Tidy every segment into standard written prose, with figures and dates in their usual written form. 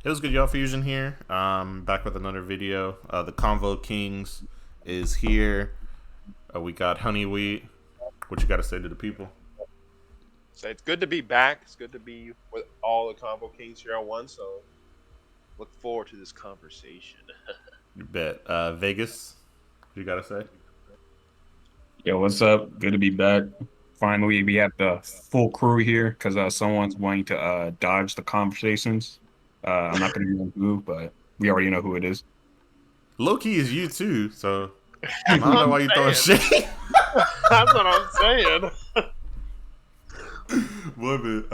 It was good, y'all. Fusion here. Back with another video. The Convo Kingz is here. We got Honey Wheat. What you got to say to the people? So it's good to be back. It's good to be with all the Convo Kings here at once. So look forward to this conversation. You bet. Vegas. What you got to say? Yo, what's up? Good to be back. Finally, we have the full crew here because someone's wanting to dodge the conversations. I'm not going to name who, but we already know who it is. Low key is you too, so I That's don't what know I'm why you throwing saying. shade. That's what I'm saying. Love it.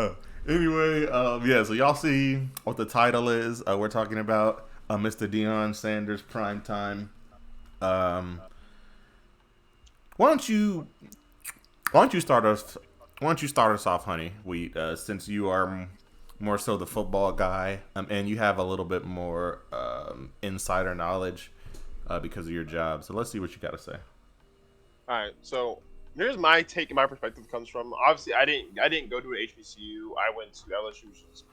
Anyway, yeah. So y'all see what the title is? We're talking about Mr. Deion Sanders prime time. Um, why don't you Why don't you start us? Why don't you start us off, Honey? Since you are more so the football guy, and you have a little bit more insider knowledge because of your job. So let's see what you got to say. All right. So here's my take and my perspective comes from. Obviously, I didn't go to an HBCU. I went to LSU, which is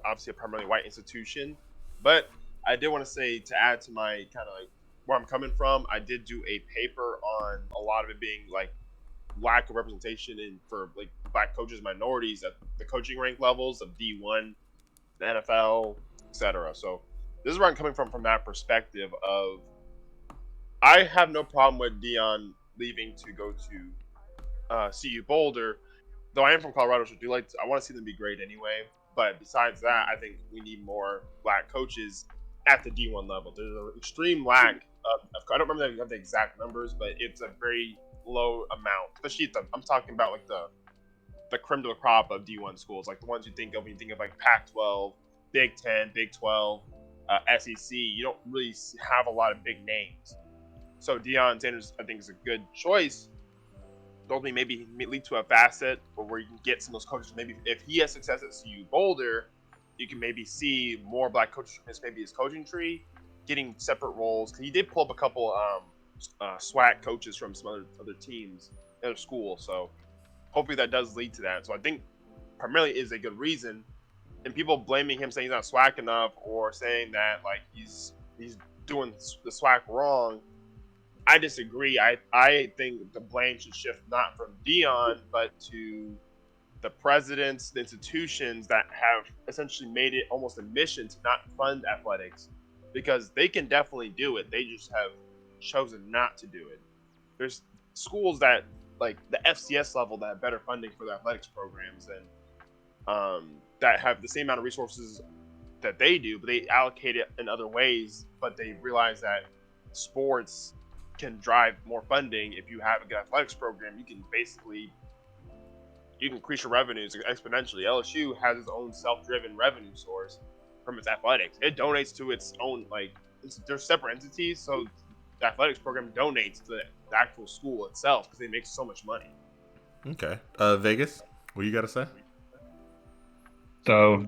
obviously a primarily white institution. But I did want to say to add to my kind of like where I'm coming from. I did do a paper on a lot of it being like lack of representation in for like black coaches, minorities at the coaching rank levels of D1, the NFL, etc. So this is where I'm coming from that perspective of I have no problem with Dion leaving to go to CU Boulder, though I am from Colorado, so I want to see them be great anyway. But besides that, I think we need more black coaches at the D1 level. There's an extreme lack of I don't remember the exact numbers, but it's a very low amount. Especially I'm talking about like the creme de la crop of D1 schools, like the ones you think of when you think of like Pac-12, Big Ten, Big 12, SEC. You don't really have a lot of big names. So Deion Sanders, I think, is a good choice. Ultimately, maybe lead to a facet where you can get some of those coaches. Maybe if he has success at CU Boulder, you can maybe see more black coaches from his coaching tree getting separate roles. Because he did pull up a couple SWAC coaches from some other teams, other schools. So hopefully that does lead to that. So I think primarily is a good reason. And people blaming him saying he's not SWAC enough or saying that like he's doing the SWAC wrong. I disagree. I think the blame should shift not from Deion, but to the presidents, the institutions that have essentially made it almost a mission to not fund athletics because they can definitely do it. They just have chosen not to do it. There's schools that like the FCS level that have better funding for the athletics programs and that have the same amount of resources that they do, but they allocate it in other ways. But they realize that sports can drive more funding. If you have a good athletics program, you can increase your revenues exponentially. LSU has its own self-driven revenue source from its athletics. It donates to its own they're separate entities, so the athletics program donates to the actual school itself because they make so much money. Okay, Vegas, what you got to say? So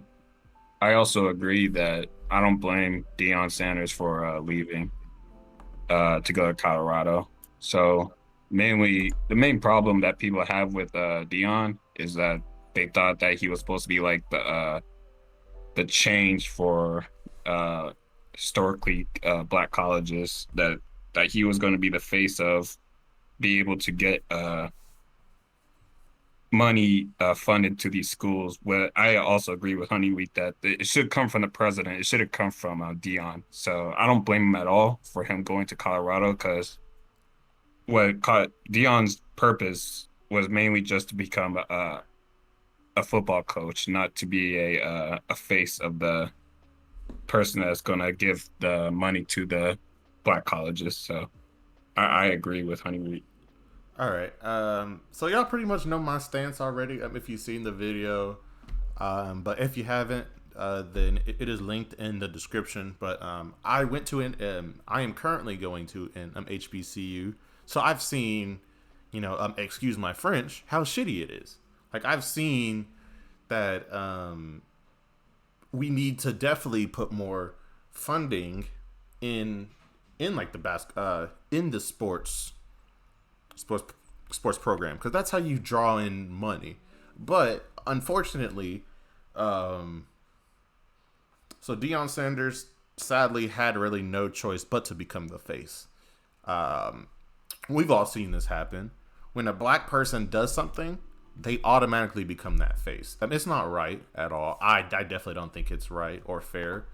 I also agree that I don't blame Deion Sanders for leaving to go to Colorado. So mainly the main problem that people have with Deion is that they thought that he was supposed to be like the change for historically black colleges, that he was going to be the face of, be able to get money funded to these schools. Where I also agree with Honeyweed that it should come from the president. It should have come from Deion. So I don't blame him at all for him going to Colorado because Deion's purpose was mainly just to become a football coach, not to be a face of the person that's going to give the money to the black colleges. So I agree with Honeyweed. All right. So y'all pretty much know my stance already. If you've seen the video, but if you haven't, then it is linked in the description. But I went to I am currently going to an HBCU, so I've seen, excuse my French, how shitty it is. Like I've seen that we need to definitely put more funding in like in the sports sports program because that's how you draw in money. But unfortunately, So Deion Sanders sadly had really no choice but to become the face. Um, we've all seen this happen. When a black person does something, they automatically become that face. I mean, it's not right at all. I definitely don't think it's right or fair.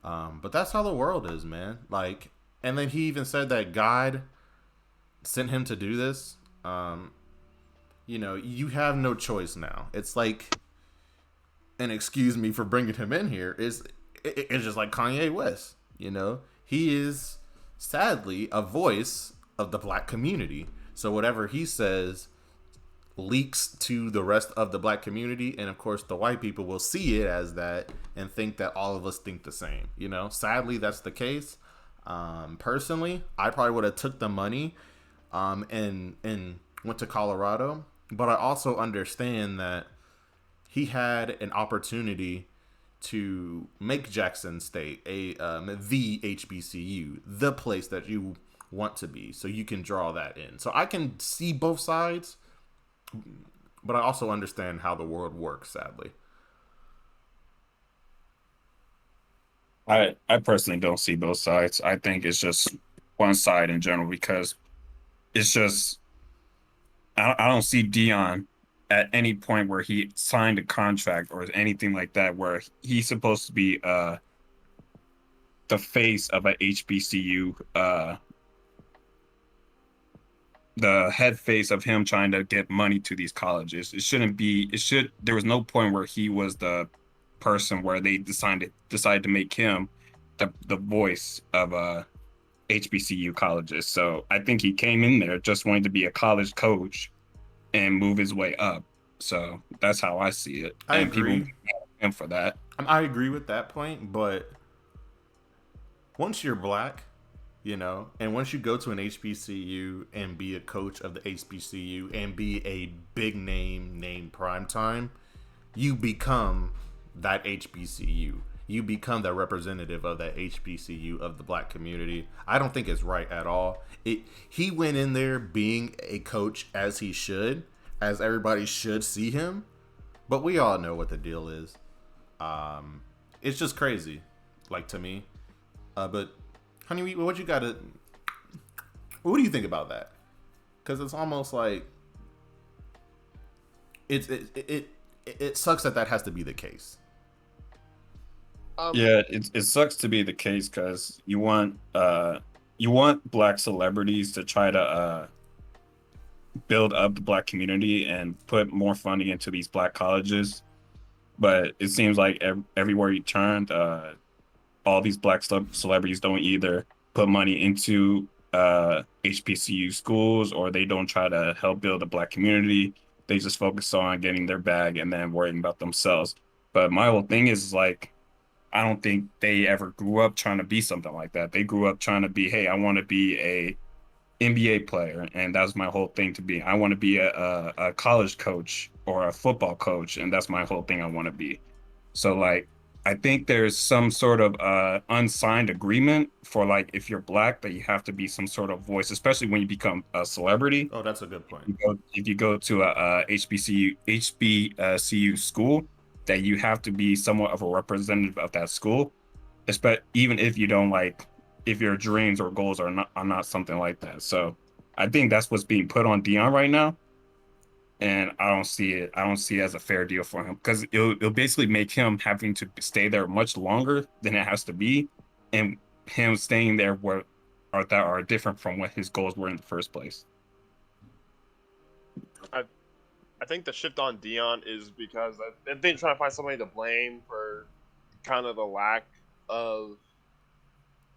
But that's how the world is, man. Like, and then he even said that God sent him to do this. You know, you have no choice now. It's like, and excuse me for bringing him in here, it's just like Kanye West. You know, he is sadly a voice of the black community. So whatever he says leaks to the rest of the black community, and of course the white people will see it as that and think that all of us think the same. You know, sadly that's the case. Personally, I probably would have took the money and went to Colorado, but I also understand that he had an opportunity to make Jackson State the HBCU, the place that you want to be, so you can draw that in. So I can see both sides, but I also understand how the world works, sadly. I personally don't see both sides. I think it's just one side in general because it's just I don't see Dion at any point where he signed a contract or anything like that where he's supposed to be the face of a HBCU, the head face of him trying to get money to these colleges. It shouldn't be. It should. There was no point where he was the person where they decided to make him the voice of HBCU colleges. So I think he came in there just wanting to be a college coach and move his way up. So that's how I see it. I And people agree. get mad at him for that. I agree with that point, but once you're black, you know, and once you go to an HBCU and be a coach of the HBCU and be a big name prime time, you become that HBCU. You become the representative of that HBCU of the black community. I don't think it's right at all. He went in there being a coach as he should, as everybody should see him, but we all know what the deal is. It's just crazy, like, to me. But honey, what you gotta? What do you think about that? Because it's almost like it sucks that has to be the case. Yeah, it sucks to be the case because you want black celebrities to try to build up the black community and put more funding into these black colleges, but it seems like everywhere you turn, all these black celebrities don't either put money into HBCU schools or they don't try to help build a black community. They just focus on getting their bag and then worrying about themselves. But my whole thing is like, I don't think they ever grew up trying to be something like that. They grew up trying to be, hey, I want to be a NBA player, and that's my whole thing to be. I want to be a college coach or a football coach, and that's my whole thing I want to be. So like, I think there's some sort of unsigned agreement for like if you're black that you have to be some sort of voice, especially when you become a celebrity. Oh, that's a good point. If you go to a HBCU school, that you have to be somewhat of a representative of that school, even if you don't like, if your dreams or goals are not something like that. So I think that's what's being put on Deion right now, and I don't see it. I don't see it as a fair deal for him because it'll basically make him having to stay there much longer than it has to be, and him staying there that are different from what his goals were in the first place. I think the shift on Deion is because they're trying to find somebody to blame for kind of the lack of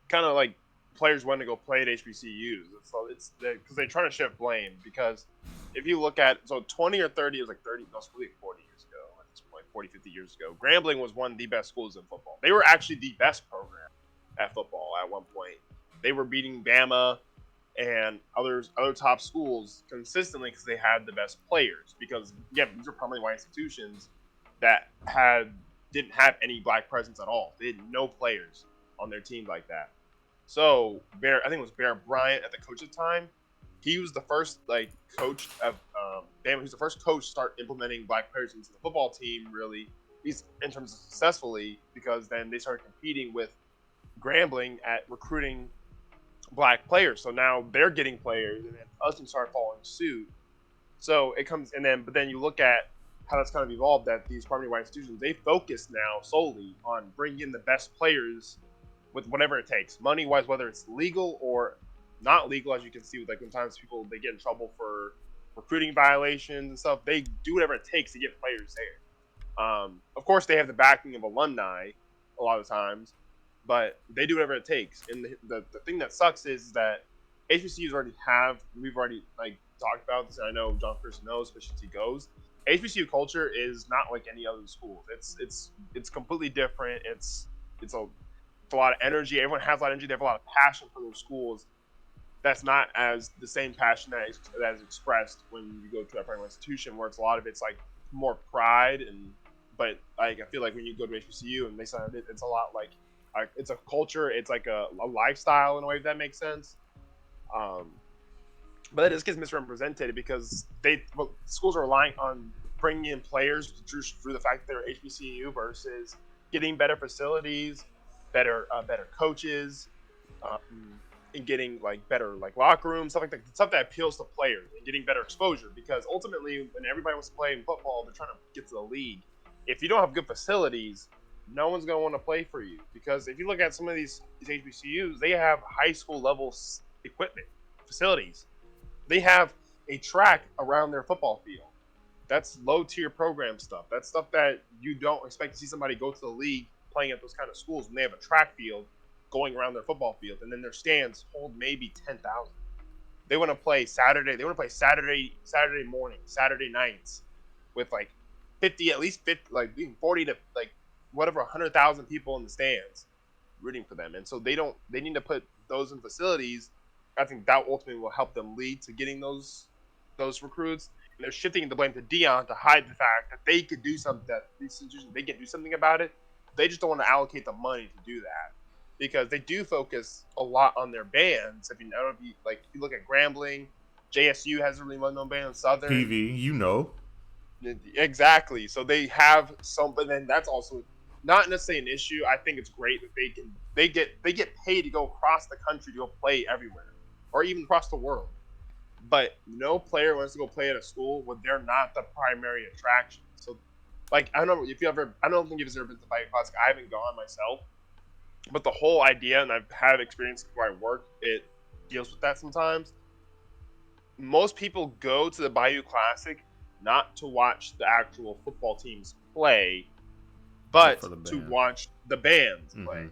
kind of like players wanting to go play at HBCUs. So it's because they're trying to shift blame because if you look at 20 or 30, it was like 30, no, it's really 40 years ago at this point, 40, 50 years ago. Grambling was one of the best schools in football. They were actually the best program at football at one point. They were beating Bama and other top schools consistently because they had the best players. Because these are primarily white institutions that didn't have any black presence at all. They had no players on their team like that. So I think it was Bear Bryant at the coach at the time. He was the first coach of Bama. He was the first coach to start implementing black players into the football team. Really, least in terms of successfully, because then they started competing with Grambling at recruiting black players. So now they're getting players, and then us can start following suit. So it comes, and then but then you look at how that's kind of evolved. That these primarily white institutions, they focus now solely on bringing in the best players with whatever it takes, money wise, whether it's legal or not legal. As you can see, with like sometimes people they get in trouble for recruiting violations and stuff. They do whatever it takes to get players there. Of course, they have the backing of alumni a lot of times, but they do whatever it takes. And the thing that sucks is that HBCUs we've already like talked about this. And I know John Chris knows, especially as he goes. HBCU culture is not like any other schools. It's completely different. It's a lot of energy. Everyone has a lot of energy. They have a lot of passion for those schools. That's not as the same passion that is expressed when you go to a private institution, where it's a lot of it's like more pride but like I feel like when you go to HBCU and they sign it's a lot like it's a culture, it's like a lifestyle in a way, if that makes sense. But it just gets misrepresented because schools are relying on bringing in players through the fact that they're HBCU versus getting better facilities, better coaches, and getting like better like locker rooms, stuff like that, stuff that appeals to players and getting better exposure. Because ultimately, when everybody wants to play in football, they're trying to get to the league. If you don't have good facilities, no one's going to want to play for you. Because if you look at some of these HBCUs, they have high school level equipment, facilities. They have a track around their football field. That's low tier program stuff. That's stuff that you don't expect to see somebody go to the league playing at those kind of schools when they have a track field going around their football field, and then their stands hold maybe 10,000. They want to play Saturday. They want to play Saturday morning, Saturday nights, with like 50, at least 50, like 40 to like whatever 100,000 people in the stands rooting for them. And so they need to put those in facilities. I think that ultimately will help them lead to getting those recruits. And they're shifting the blame to Deion to hide the fact that they could do something, that these institutions, they can do something about it. They just don't want to allocate the money to do that, because they do focus a lot on their bands. If you look at Grambling, JSU has a really well-known band, Southern. PV, you know. Exactly. So they have some, but then that's also not necessarily an issue. I think it's great that they get paid to go across the country to go play everywhere, or even across the world. But no player wants to go play at a school where they're not the primary attraction. So, like, I don't know if you ever, I don't think you've ever been to Bayou Classic. I haven't gone myself, but the whole idea, and I've had experience where I work, it deals with that sometimes. Most people go to the Bayou Classic not to watch the actual football teams play, but to watch the bands play. Mm-hmm.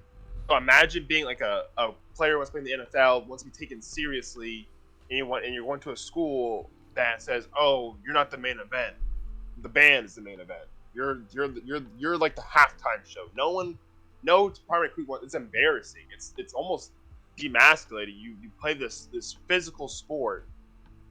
So imagine being like a player who wants to play in the NFL, wants to be taken seriously, and you're going to a school that says, "Oh, you're not the main event. The band is the main event. You're like the halftime show." No primary recruit wants. It's embarrassing. It's almost demasculating. You play this physical sport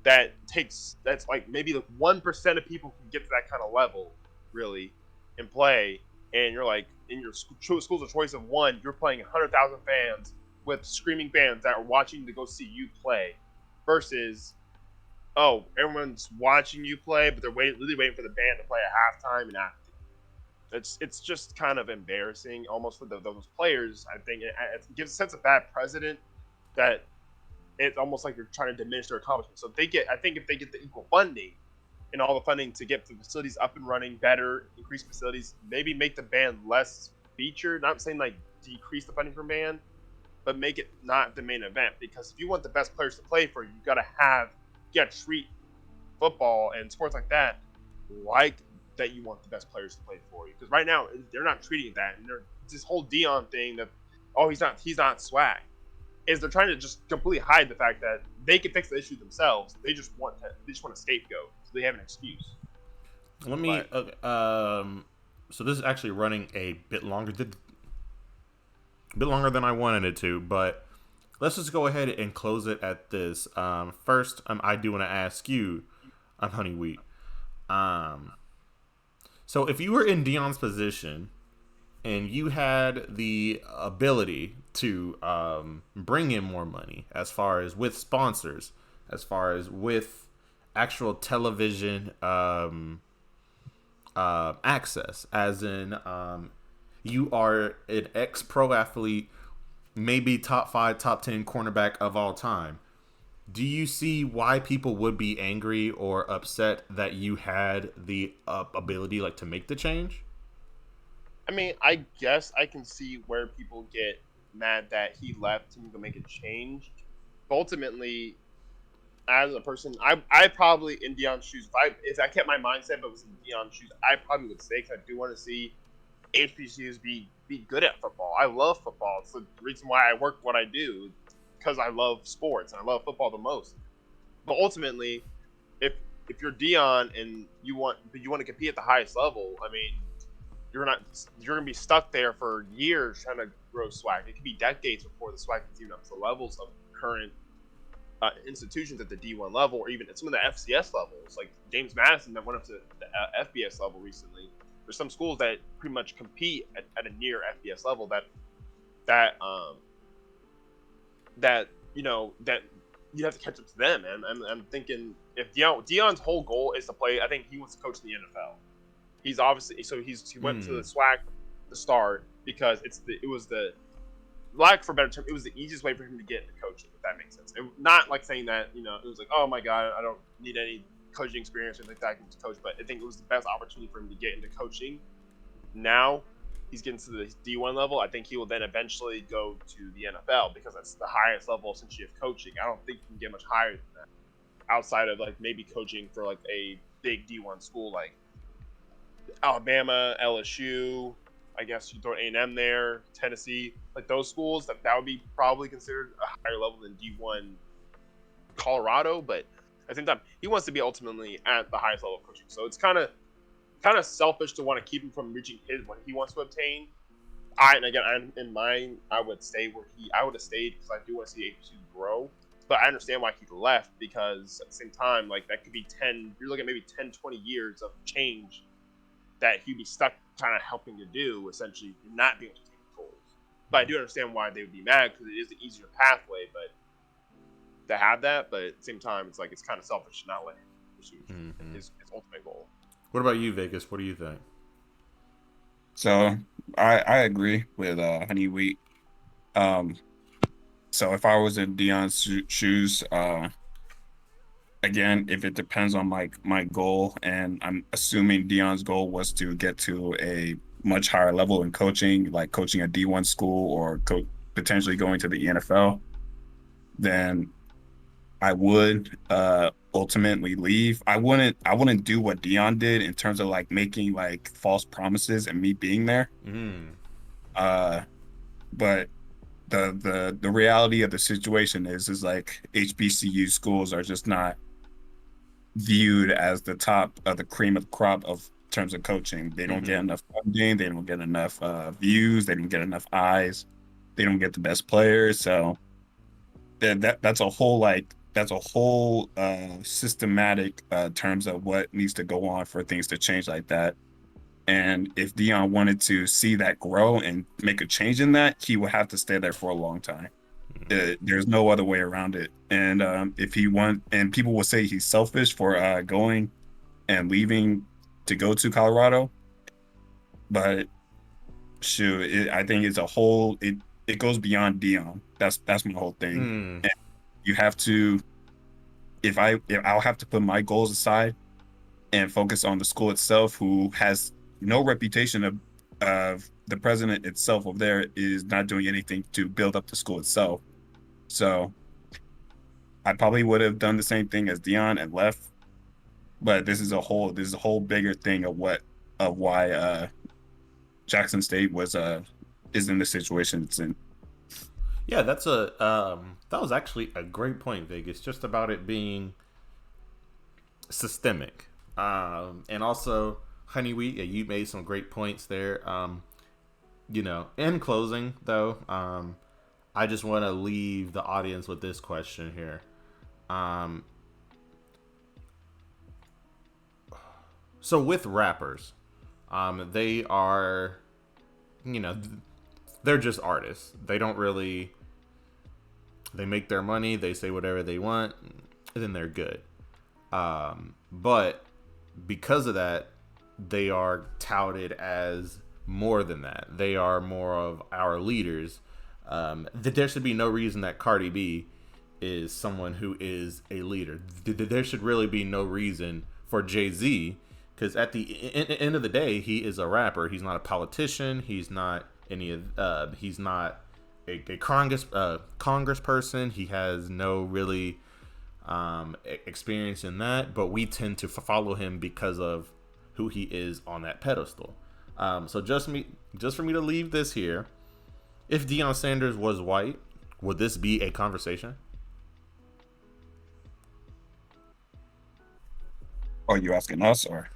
that's like maybe like 1% of people can get to that kind of level, really, and play. And you're like, in your school's a choice of one, you're playing 100,000 fans with screaming fans that are watching to go see you play, versus, oh, everyone's watching you play, but they're literally waiting for the band to play at halftime and after. It's just kind of embarrassing, almost for those players. I think it gives a sense of bad precedent that it's almost like you're trying to diminish their accomplishments. So if they get the equal funding and all the funding to get the facilities up and running better, increase facilities, maybe make the band less featured. Not saying like decrease the funding for band, but make it not the main event. Because if you want the best players to play for you, you gotta treat football and sports like that like that you want the best players to play for you. Because right now they're not treating it that, and this whole Deion thing that, oh, he's not swag, is they're trying to just completely hide the fact that they can fix the issue themselves. They just want a scapegoat, so they have an excuse. Let me. So this is actually running a bit longer than I wanted it to, but let's just go ahead and close it at this. First, I do want to ask you, Honey Wheat. So if you were in Deion's position and you had the ability to bring in more money, as far as with sponsors, as far as with actual television access, as in you are an ex-pro athlete, maybe top 5, top 10 cornerback of all time. Do you see why people would be angry or upset that you had the ability like to make the change? I mean, I guess I can see where people get mad that he left and to make a change. But ultimately, as a person, I probably in Deion's shoes. If I kept my mindset, but was in Deion's shoes, I probably would stay because I do want to see HBCUs be good at football. I love football. It's the reason why I work what I do, because I love sports and I love football the most. But ultimately, if if you're Deion and you want to compete at the highest level, I mean, you're gonna be stuck there for years trying to grow swag. It could be decades before the swag gets even up to the levels of current institutions at the D1 level, or even at some of the FCS levels. Like James Madison that went up to the FBS level recently. There's some schools that pretty much compete at a near FBS level that that you have to catch up to them. And I'm thinking if Deion's whole goal is to play, I think he wants to coach in the NFL. He's obviously he went to the SWAC to start because it was the lack for a better term, it was the easiest way for him to get into coaching, if that makes sense. And not like saying that, it was like, oh my God, I don't need any coaching experience or anything like that, I can just coach. But I think it was the best opportunity for him to get into coaching. Now he's getting to the D1 level. I think he will then eventually go to the NFL because that's the highest level essentially of coaching. I don't think you can get much higher than that outside of like maybe coaching for like a big D1 school like Alabama, LSU. I guess you throw A&M there, Tennessee, like those schools that would be probably considered a higher level than D1 Colorado. But at the same time, he wants to be ultimately at the highest level of coaching. So it's kind of selfish to want to keep him from reaching what he wants to obtain. I would stay I would have stayed because I do want to see HBCU grow. But I understand why he left because at the same time, like that could be you're looking at maybe 10, 20 years of change that he'd be stuck kind of helping to do, essentially not being able to take goals. But I do understand why they would be mad because it is an easier pathway, but to have that, but at the same time, it's like it's kind of selfish to not let him pursue his ultimate goal. What about you, Vegas? What do you think? So I agree with Honey Wheat. So if I was in Deion's shoes, again, if it depends on my goal, and I'm assuming Deion's goal was to get to a much higher level in coaching, like coaching a D1 school or potentially going to the NFL, then I would ultimately leave. I wouldn't do what Deion did in terms of like making like false promises and me being there. But the reality of the situation is like HBCU schools are just not viewed as the top of the cream of the crop of terms of coaching. They don't get enough funding. They don't get enough views. They don't get enough eyes. They don't get the best players. So that's a whole systematic terms of what needs to go on for things to change like that. And if Deion wanted to see that grow and make a change in that, he would have to stay there for a long time. There's no other way around it. And and people will say he's selfish for going and leaving to go to Colorado, but shoot, I think it's a whole. It goes beyond Deion. That's my whole thing. And you have to. If I'll have to put my goals aside and focus on the school itself, who has no reputation of the president itself over there is not doing anything to build up the school itself. So I probably would have done the same thing as Deion and left. But this is a whole bigger thing of why Jackson State is in the situation it's in. Yeah, that was actually a great point, Vegas, just about it being systemic. And also, Honey Wheat, yeah, you made some great points there. In closing, though, I just want to leave the audience with this question here. So with rappers, they are, they're just artists. They don't really, they make their money, they say whatever they want, and then they're good. But because of that, they are touted as more than that. They are more of our leaders. That there should be no reason that Cardi B is someone who is a leader. There should really be no reason for Jay-Z, because at the end of the day, he is a rapper. He's not a politician. He's not he's not a congressperson. He has no really experience in that. But we tend to follow him because of who he is on that pedestal. So just for me to leave this here, if Deion Sanders was white, would this be a conversation? Are you asking us or?